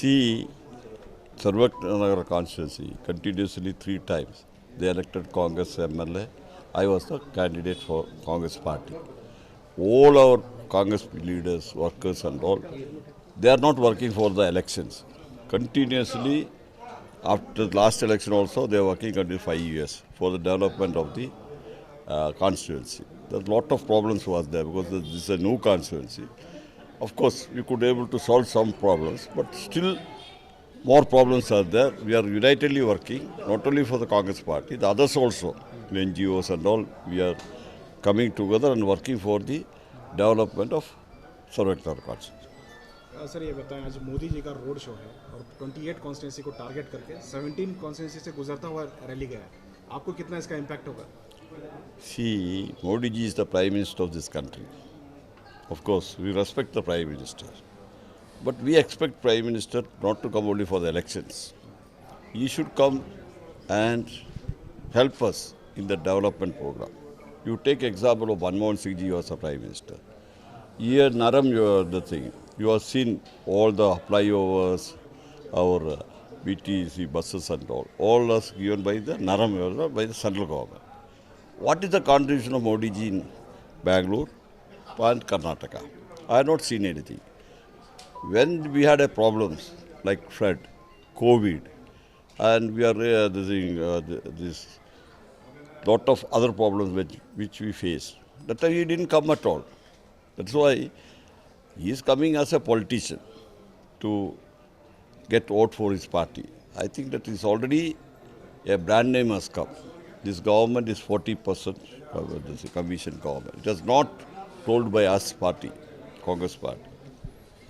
See, Sarvaknagar constituency continuously 3 times. They elected Congress MLA. I was the candidate for Congress party. All our Congress leaders, workers and all, they are not working for the elections. Continuously, after the last election also, they are working until 5 years for the development of the constituency. There's a lot of problems was there because this is a new constituency. Of course, we could able to solve some problems, but still more problems are there. We are unitedly working, not only for the Congress party, the others also, the NGOs and all, we are coming together and working for the development of Sarvaknagar constituency. Sir ये बताएं, आज मोदी जी का road show है और 28 constituency को target करके 17 constituency से गुजरता हुआ रैली गया है. आपको कितना इसका इम्पैक्ट होगा? See, Modi ji is the Prime Minister of this country. Of course, we respect the Prime Minister. But we expect Prime Minister not to come only for the elections. He should come and help us in the development program. You take example of Manmohan Singh ji was a Prime Minister. Here, Naram, you are the thing. You have seen all the flyovers, our BTC buses and all us given by the Naram, by the central government. What is the contribution of Modi ji in Bangalore and Karnataka? I have not seen anything. When we had a problems like flood, COVID, and we are this lot of other problems which we face, that time he didn't come at all. That's why he is coming as a politician to get vote for his party. I think that is already a brand name has come. This government is 40% this commission government. It was not told by us party, Congress party.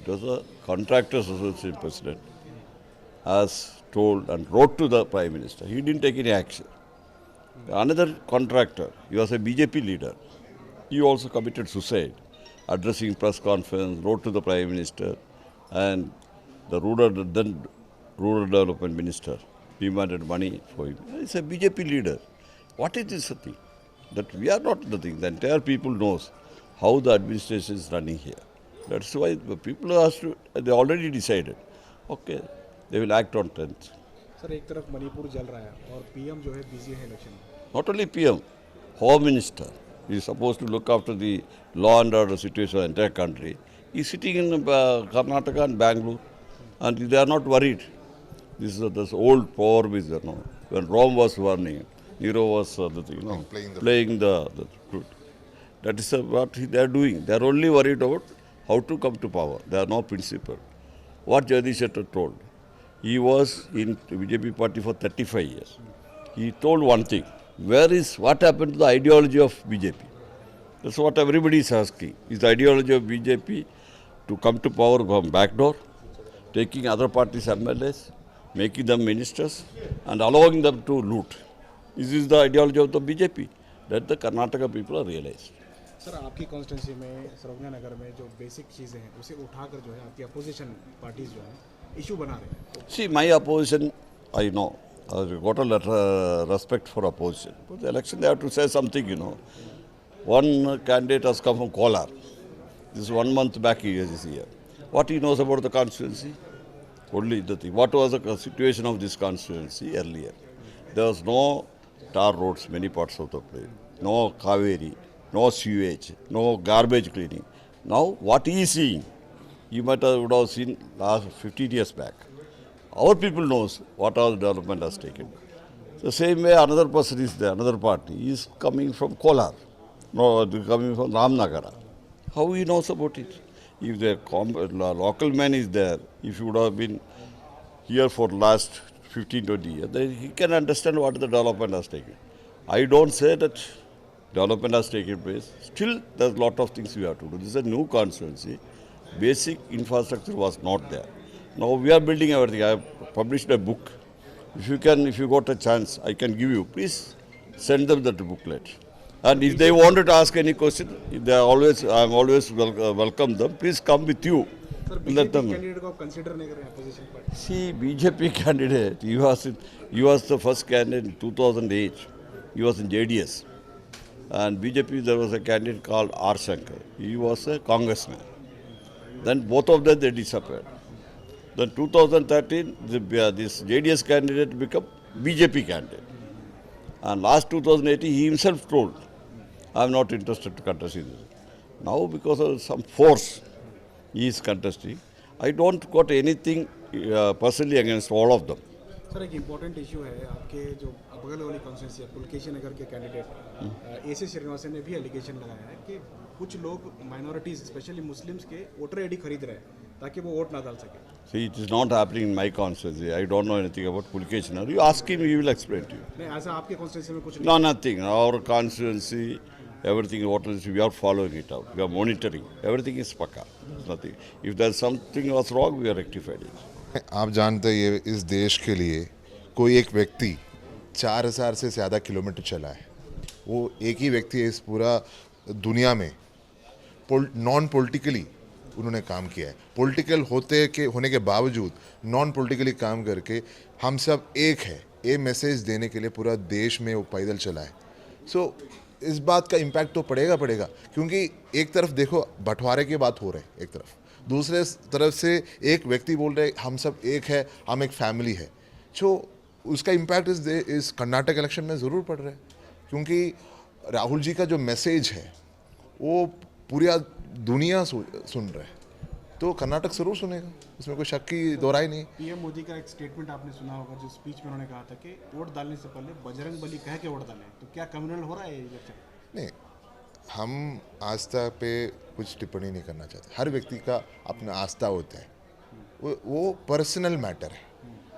It was a contractors association president as told and wrote to the Prime Minister. He didn't take any action. Another contractor, he was a BJP leader. He also committed suicide, addressing press conference, wrote to the Prime Minister, and the then rural development minister demanded money for him. He's a BJP leader. What is this thing? That we are not the thing. The entire people knows how the administration is running here. That's why the people they already decided. Okay, they will act on 10th. Sir एक तरफ मणिपुर जल रहा है और PM जो है busy है election में. Not only PM, Home Minister is supposed to look after the law and order situation of the entire country. He is sitting in Karnataka and Bangalore, and they are not worried. This is this old power which when Rome was warning, Nero was playing the flute. That is what they are doing. They are only worried about how to come to power. They are no principle. What Jagdish Shetty told, he was in BJP party for 35 years. He told one thing. What happened to the ideology of BJP? That's what everybody is asking. Is the ideology of BJP to come to power from backdoor, taking other parties' MLAs, making them ministers, and allowing them to loot? This is the ideology of the BJP that the Karnataka people are realized. Sir आपकी constituency में सरवज्ञा नगर में जो basic चीज़ें हैं उसे उठाकर जो है आपकी अपोजिशन पार्टीज जो है इशू बना रहे हैं. See, my opposition, I know. I've got a lot respect for opposition. But the election, they have to say something, One candidate has come from Kolar. This is 1 month back he is here. What he knows about the constituency? Only the thing. What was the situation of this constituency earlier? There was no tar roads, many parts of the place. No Kaveri, no sewage, no garbage cleaning. Now, what he is seeing, you would have seen last 15 years back. Our people knows what all the development has taken. The same way another person is there, another party, he is coming from Kolar, coming from Ramnagara. How he knows about it? If the local man is there, if he would have been here for last 15-20 years, then he can understand what the development has taken. I don't say that development has taken place. Still, there's a lot of things we have to do. This is a new constituency. Basic infrastructure was not there. Now we are building everything. I have published a book. If you got a chance, I can give you. Please send them that booklet. And if they wanted to ask any question, I am always welcome them. Please come with you. Sir BJP candidate को आप consider नहीं कर रहे हैं opposition party? See, BJP candidate, he was the first candidate in 2008. He was in JDS. And BJP, there was a candidate called R. Shankar. He was a congressman. Then both of them, they disappeared. Then 2013, this JDS candidate become BJP candidate. And last 2018, he himself told, I am not interested to contest in this. Now, because of some force, he is contesting. I don't got anything personally against all of them. Sir एक important issue है आपके जो बगल वाली constituency है पुलकेशी नगर के candidate AC Srinivasan ने भी एलिगेशन लगाया है कि कुछ लोग माइनॉरिटीज स्पेशली मुस्लिम्स के वोटर आईडी खरीद रहे हैं ताकि वो वोट ना डाल सके. See, it is not happening in my constituency. I don't know anything about Pulkeshnar. You ask him, he will explain to you. नहीं ऐसा आपके कॉन्स्टिट्यूंसी में कुछ No, nothing. Our constituency, everything, what is, we are following it out. We are monitoring. Everything is paka. Nothing. If there is something was wrong, we are rectified it. आप जानते हैं ये इस देश के लिए कोई एक व्यक्ति 4000 से ज़्यादा किलोमीटर चला है. वो एक ही व्यक्ति है इस पूरा दुनिया में नॉन पॉलिटिकली उन्होंने काम किया है. पॉलिटिकल होने के बावजूद नॉन पॉलिटिकली काम करके हम सब एक है ये मैसेज देने के लिए पूरा देश में वो पैदल चला है. सो इस बात का इम्पैक्ट तो पड़ेगा क्योंकि एक तरफ देखो बंटवारे की बात हो रही है एक तरफ, दूसरे तरफ से एक व्यक्ति बोल रहे हम सब एक है, हम एक फैमिली है. सो उसका इम्पैक्ट इस कर्नाटक इलेक्शन में ज़रूर पड़ रहा है क्योंकि राहुल जी का जो मैसेज है वो पूरी दुनिया सुन रहा है. तो कर्नाटक ज़रूर सुनेगा, इसमें कोई शक की दोहराई नहीं. पीएम मोदी का एक स्टेटमेंट आपने सुना होगा जो स्पीच में उन्होंने कहा था कि वोट डालने से पहले बजरंग बली कह के वोट डालें. तो क्या कम्युनल हो रहा है ये इलेक्शन? नहीं, हम आस्था पे कुछ टिप्पणी नहीं करना चाहते. हर व्यक्ति का अपना आस्था होता है, वो पर्सनल मैटर है.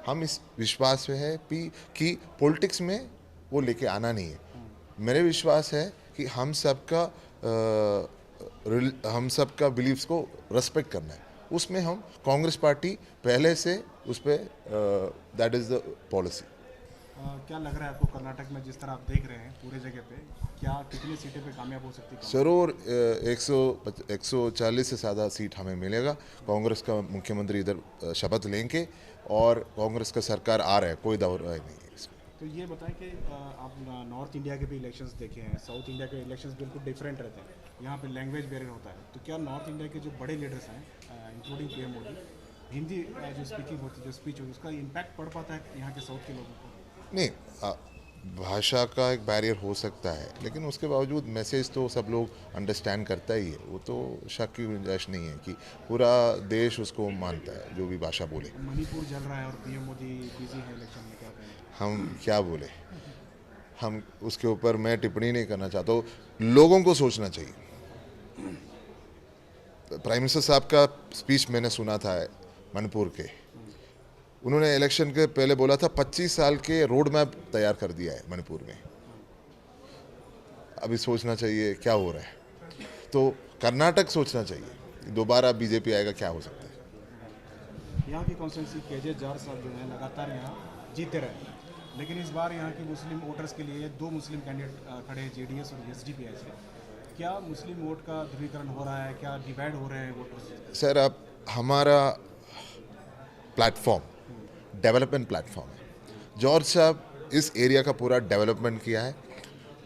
हम इस विश्वास में है कि पॉलिटिक्स में वो लेके आना नहीं है. मेरे विश्वास है कि हम सबका बिलीव्स को रेस्पेक्ट करना है. उसमें हम कांग्रेस पार्टी पहले से उस पर दैट इज़ द पॉलिसी. क्या लग रहा है आपको कर्नाटक में जिस तरह आप देख रहे हैं पूरे जगह पे क्या कितनी सीटें पे कामयाब हो सकती है? ज़रूर 140 से ज़्यादा सीट हमें मिलेगा. कांग्रेस का मुख्यमंत्री इधर शपथ लेंगे और कांग्रेस का सरकार आ रहा है, कोई दौर नहीं है इसमें. तो ये बताएं कि आप नॉर्थ इंडिया के भी इलेक्शंस देखे हैं, साउथ इंडिया के इलेक्शंस बिल्कुल डिफरेंट रहते हैं. यहाँ पे लैंग्वेज बैरियर होता है. तो क्या नॉर्थ इंडिया के जो बड़े लीडर्स हैं इंक्लूडिंग पीएम मोदी हिंदी जो स्पीकिंग होती है जो स्पीच होती है उसका इम्पैक्ट पड़ पाता है यहाँ के साउथ के लोगों को? नहीं, भाषा का एक बैरियर हो सकता है लेकिन उसके बावजूद मैसेज तो सब लोग अंडरस्टैंड करता ही है. वो तो शक की गुंजाइश नहीं है कि पूरा देश उसको मानता है जो भी भाषा बोले. मणिपुर जल रहा है और पीएम मोदी बिजी है इलेक्शन में, क्या कहें? हम क्या बोले, हम उसके ऊपर मैं टिप्पणी नहीं करना चाहता हूँ. लोगों को सोचना चाहिए. प्राइम मिनिस्टर साहब का स्पीच मैंने सुना था मणिपुर के. उन्होंने इलेक्शन के पहले बोला था 25 साल के रोड मैप तैयार कर दिया है मणिपुर में. अभी सोचना चाहिए क्या हो रहा है. तो कर्नाटक सोचना चाहिए दोबारा बीजेपी आएगा क्या हो सकता है. यहाँ की कॉन्स्टिट्यूंसी केजे जार साहब जो है लगातार यहाँ जीते रहे, लेकिन इस बार यहाँ की मुस्लिम वोटर्स के लिए 2 मुस्लिम कैंडिडेट खड़े हैं JDS और SDPI से. क्या मुस्लिम वोट का ध्रुवीकरण हो रहा है, क्या डिवाइड हो रहे हैं वोटर्स? सर अब हमारा प्लेटफॉर्म डेवलपमेंट प्लेटफॉर्म है. जॉर्ज साहब इस एरिया का पूरा डेवलपमेंट किया है.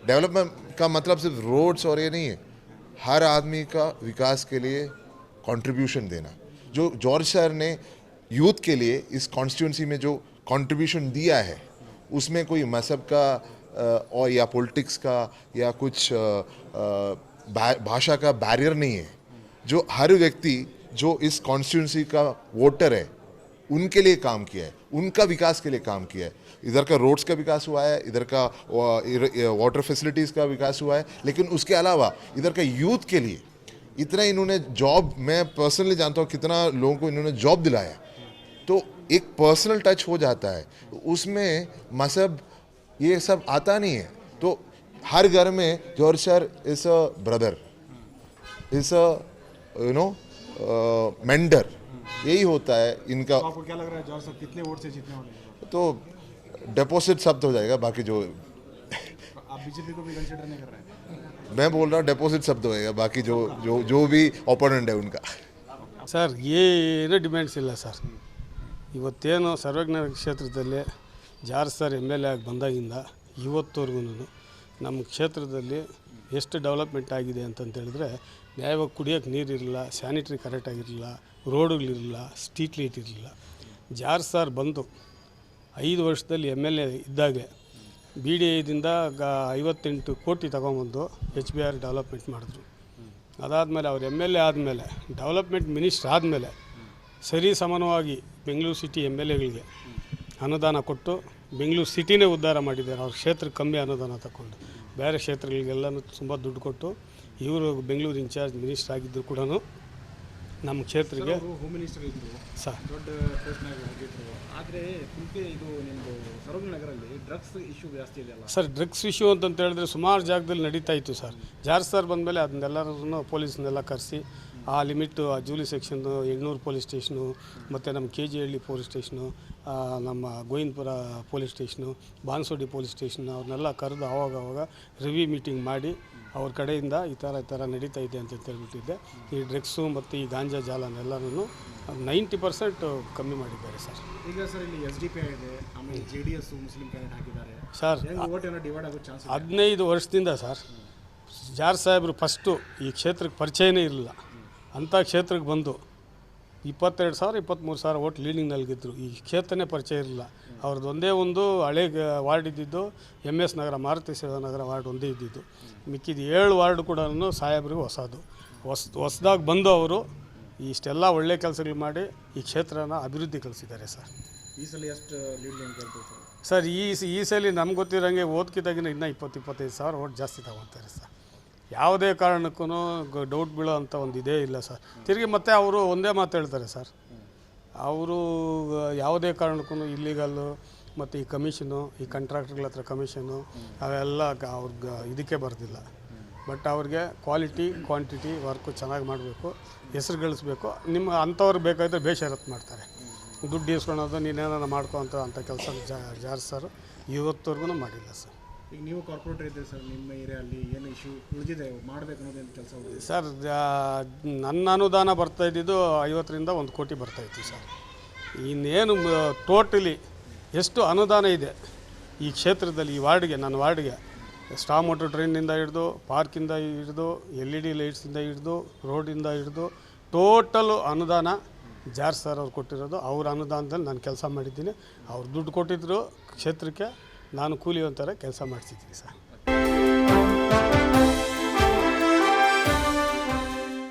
डेवलपमेंट का मतलब सिर्फ रोड्स और ये नहीं है, हर आदमी का विकास के लिए कंट्रीब्यूशन देना. जो जॉर्ज सर ने यूथ के लिए इस कॉन्स्टिट्यूंसी में जो कंट्रीब्यूशन दिया है उसमें कोई मजहब का और या पॉलिटिक्स का या कुछ भाषा का बैरियर नहीं है. जो हर व्यक्ति जो इस कॉन्स्टिट्यूंसी का वोटर है उनके लिए काम किया है, उनका विकास के लिए काम किया है. इधर का रोड्स का विकास हुआ है, इधर का वाटर फैसिलिटीज़ का विकास हुआ है, लेकिन उसके अलावा इधर का यूथ के लिए इतना इन्होंने जॉब, मैं पर्सनली जानता हूँ कितना लोगों को इन्होंने जॉब दिलाया. तो एक पर्सनल टच हो जाता है उसमें. मजहब ये सब आता नहीं है. तो हर घर में George sir is a brother, is a mentor. यही होता है इनका. तो आपको क्या लग रहा है जॉर्ज साहब कितने वोट से जीतने वाले हैं? तो डिपॉजिट सब हो जाएगा. बाकी जो आप बीजेपी को भी कंसिडर नहीं कर रहे हैं? मैं बोल रहा हूँ डिपॉजिट सब होएगा. बाकी जो भी ओपोनेंट है उनका. ಸರ್ ಏನು ಡಿಮ್ಯಾಂಡ್ಸ್ ಇಲ್ಲ ಸರ್. ಇವತ್ತೇನು ಸರ್ವಜ್ಞ ಕ್ಷೇತ್ರದಲ್ಲಿ ಜಾರ್ ಸರ್ MLA ಆಗಿ ಬಂದಾಗಿಂದ ಇವತ್ತವರೆಗೂ ನಮ್ಮ ಕ್ಷೇತ್ರದಲ್ಲಿ ಎಷ್ಟು ಡೆವಲಪ್ಮೆಂಟ್ ಆಗಿದೆ ಅಂತಂತೇಳಿದ್ರೆ ನ್ಯಾಯವಾಗಿ ಕುಡಿಯೋಕ್ಕೆ ನೀರಿರಲಿಲ್ಲ, ಸ್ಯಾನಿಟ್ರಿ ಕರೆಕ್ಟಾಗಿರಲಿಲ್ಲ, ರೋಡುಗಳಿರಲಿಲ್ಲ, ಸ್ಟ್ರೀಟ್ ಲೈಟ್ ಇರಲಿಲ್ಲ. ಜಾರ್ ಸರ್ ಬಂದು 5 ವರ್ಷದಲ್ಲಿ MLA ಇದ್ದಾಗೆ BDIದಿಂದ 58 ಕೋಟಿ ತಗೊಂಬಂದು HBR ಡೆವಲಪ್ಮೆಂಟ್ ಮಾಡಿದ್ರು. ಅದಾದಮೇಲೆ ಅವ್ರು MLA ಆದಮೇಲೆ ಡೆವಲಪ್ಮೆಂಟ್ ಮಿನಿಸ್ಟರ್ ಆದಮೇಲೆ ಸರಿ ಸಮಾನವಾಗಿ ಬೆಂಗಳೂರು ಸಿಟಿ MLAಗಳಿಗೆ ಅನುದಾನ ಕೊಟ್ಟು ಬೆಂಗಳೂರು ಸಿಟಿನೇ ಉದ್ಧಾರ ಮಾಡಿದ್ದಾರೆ. ಅವ್ರ ಕ್ಷೇತ್ರಕ್ಕೆ ಕಮ್ಮಿ ಅನುದಾನ ತಗೊಂಡು ಬೇರೆ ಕ್ಷೇತ್ರಗಳಿಗೆಲ್ಲನೂ ತುಂಬ ದುಡ್ಡು ಕೊಟ್ಟು ಇವರು ಬೆಂಗಳೂರು ಇನ್ಚಾರ್ಜ್ ಮಿನಿಸ್ಟರ್ ಆಗಿದ್ದರು ಕೂಡ ನಮ್ಮ ಕ್ಷೇತ್ರಕ್ಕೆ ಹೋಮ್ ಮಿನಿಸ್ಟರ್ ಇದ್ದರು, ದೊಡ್ಡ ಪೋಸ್ಟ್ನಾಗ ಆಗಿದ್ರು. ಆದರೆ ಇದು ನಿಮ್ಮದು ಸರೋಗನಗರಲ್ಲಿ ಡ್ರಗ್ಸ್ ಇಶ್ಯೂ ಜಾಸ್ತಿ ಇದೆಯಲ್ಲ ಸರ್? ಡ್ರಗ್ಸ್ ಇಶ್ಯೂ ಅಂತ ಹೇಳಿದ್ರೆ ಸುಮಾರು ಜಾಗದಲ್ಲಿ ನಡೀತಾ ಇತ್ತು ಸರ್. ಜಾರ್ ಸರ್ ಬಂದಮೇಲೆ ಅದನ್ನೆಲ್ಲರೂ ಪೊಲೀಸ್ನೆಲ್ಲ ಕರೆಸಿ ಆ ಲಿಮಿಟು, ಆ ಜೂಲಿ ಸೆಕ್ಷನ್ನು, 800 ಪೊಲೀಸ್ ಸ್ಟೇಷನು, ಮತ್ತು ನಮ್ಮ KG ಹಳ್ಳಿ ಪೊಲೀಸ್ ಸ್ಟೇಷನು, ನಮ್ಮ Govindapura police station, Bansodi police station ಅವ್ರನ್ನೆಲ್ಲ ಕರೆದು ಆವಾಗ ರಿವ್ಯೂ ಮೀಟಿಂಗ್ ಮಾಡಿ ಅವ್ರ ಕಡೆಯಿಂದ ಈ ಥರ ನಡೀತಾ ಇದೆ ಅಂತ ಹೇಳ್ಬಿಟ್ಟಿದ್ದೆ. ಈ ಡ್ರಗ್ಸು ಮತ್ತು ಈ ಗಾಂಜಾ ಜಾಲನೆಲ್ಲನೂ 90% ಕಮ್ಮಿ ಮಾಡಿದ್ದಾರೆ ಸರ್. ಈಗ ಸರ್ ಇಲ್ಲಿ SDPI ಇದೆ, ಆಮೇಲೆ JDS ಮುಸ್ಲಿಂ ಕ್ಯಾಂಡಿಡೇಟ್ ಹಾಕಿದ್ದಾರೆ ಸರ್. ಓಟೇನೋ ಡಿವೈಡ್ ಆಗೋ ಚಾನ್ಸ್ 15 ವರ್ಷದಿಂದ ಸರ್ ಜಾರ್ ಸಾಹೇಬರು ಫಸ್ಟು ಈ ಕ್ಷೇತ್ರಕ್ಕೆ ಪರಿಚಯನೇ ಇರಲಿಲ್ಲ. ಅಂಥ ಕ್ಷೇತ್ರಕ್ಕೆ ಬಂದು 22,000 23,000 ಓಟ್ ಲೀಡಿಂಗ್ನಲ್ಲಿ ಗೆದ್ದರು. ಈ ಕ್ಷೇತ್ರನೇ ಪರಿಚಯ ಇರಲಿಲ್ಲ. ಅವ್ರದ್ದು ಒಂದೇ ಒಂದು ಹಳೆ ವಾರ್ಡ್ ಇದ್ದಿದ್ದು MS ನಗರ, ಮಾರುತಿ ಸೇವಾ ನಗರ ವಾರ್ಡ್ ಒಂದೇ ಇದ್ದಿದ್ದು. ಮಿಕ್ಕಿದ 7 ವಾರ್ಡ್ ಕೂಡ ಸಾಹೇಬ್ರಿಗೆ ಹೊಸದಾಗಿ ಬಂದು ಅವರು ಇಷ್ಟೆಲ್ಲ ಒಳ್ಳೆ ಕೆಲಸಗಳು ಮಾಡಿ ಈ ಕ್ಷೇತ್ರನ ಅಭಿವೃದ್ಧಿ ಕಲಿಸಿದ್ದಾರೆ ಸರ್. ಈ ಸಲ ಎಷ್ಟು ಲೀಡ್ ಅಂತ ಹೇಳ್ಬೋದು ಸರ್? ಈ ಸಲ ನಮ್ಗೆ ಗೊತ್ತಿರೋಂಗೆ ಓದ್ಕಿದಾಗಿನ ಇನ್ನೂ 20-25,000 ಓಟ್ ಜಾಸ್ತಿ ತಗೊತಾರೆ ಸರ್. ಯಾವುದೇ ಕಾರಣಕ್ಕೂ ಡೌಟ್ ಬೀಳೋ ಅಂಥ ಒಂದು ಇದೇ ಇಲ್ಲ ಸರ್. ತಿರುಗಿ ಮತ್ತೆ ಅವರು ಒಂದೇ ಮಾತು ಹೇಳ್ತಾರೆ ಸರ್, ಅವರು ಯಾವುದೇ ಕಾರಣಕ್ಕೂ ಇಲ್ಲಿಗಲ್ಲು ಮತ್ತು ಈ ಕಮಿಷನು, ಈ ಕಾಂಟ್ರಾಕ್ಟ್ಗಳ ಹತ್ರ ಕಮಿಷನು ಅವೆಲ್ಲ ಅವ್ರಿಗೆ ಇದಕ್ಕೆ ಬರ್ದಿಲ್ಲ. ಬಟ್ ಅವ್ರಿಗೆ ಕ್ವಾಲಿಟಿ ಕ್ವಾಂಟಿಟಿ ವರ್ಕು ಚೆನ್ನಾಗಿ ಮಾಡಬೇಕು, ಹೆಸರು ಗಳಿಸ್ಬೇಕು. ನಿಮ್ಮ ಅಂಥವ್ರು ಬೇಕಾದರೆ ಬೇಷರತ್ತು ಮಾಡ್ತಾರೆ. ದುಡ್ಡು ಇಸ್ಕೊಳೋದು ನೀನೇನಾರ ಮಾಡ್ಕೊ ಅಂಥ ಕೆಲಸ ಜಾರ್ ಸರ್ ಇವತ್ತವರೆಗೂ ಮಾಡಿಲ್ಲ ಸರ್. ಈಗ ನೀವು ಕಾರ್ಪೊರೇಟರ್ ಇದ್ದೀರಿ ಸರ್, ನಿಮ್ಮ ಏರಿಯಲ್ಲಿ ಏನು ಇಶ್ಯೂ ಉಳಿದಿದೆ ಮಾಡಬೇಕು ಅನ್ನೋದೇನು ಕೆಲಸ ಉಳಿದಿದೆ ಸರ್? ನನ್ನ ಅನುದಾನ ಬರ್ತಾಯಿದ್ದು 50ರಿಂದ 1 ಕೋಟಿ ಬರ್ತಾಯಿತ್ತು ಸರ್. ಇನ್ನೇನು ಟೋಟಲಿ ಎಷ್ಟು ಅನುದಾನ ಇದೆ ಈ ಕ್ಷೇತ್ರದಲ್ಲಿ, ಈ ವಾರ್ಡ್ಗೆ, ನನ್ನ ವಾರ್ಡ್ಗೆ ಸ್ಟಾ ಮೋಟರ್ ಟ್ರೈನಿಂದ ಹಿಡಿದು, ಪಾರ್ಕಿಂದ ಹಿಡಿದು, LED ಲೈಟ್ಸಿಂದ ಹಿಡಿದು, ರೋಡಿಂದ ಹಿಡಿದು ಟೋಟಲು ಅನುದಾನ ಜಾರ್ ಸರ್ ಅವ್ರು ಕೊಟ್ಟಿರೋದು. ಅವ್ರ ಅನುದಾನದಲ್ಲಿ ನಾನು ಕೆಲಸ ಮಾಡಿದ್ದೀನಿ. ಅವ್ರು ದುಡ್ಡು ಕೊಟ್ಟಿದ್ದರು ಕ್ಷೇತ್ರಕ್ಕೆ, ನಾನು ಕೂಲಿ ಒಂಥರ ಕೆಲಸ ಮಾಡಿಸಿದ್ದೀನಿ ಸರ್.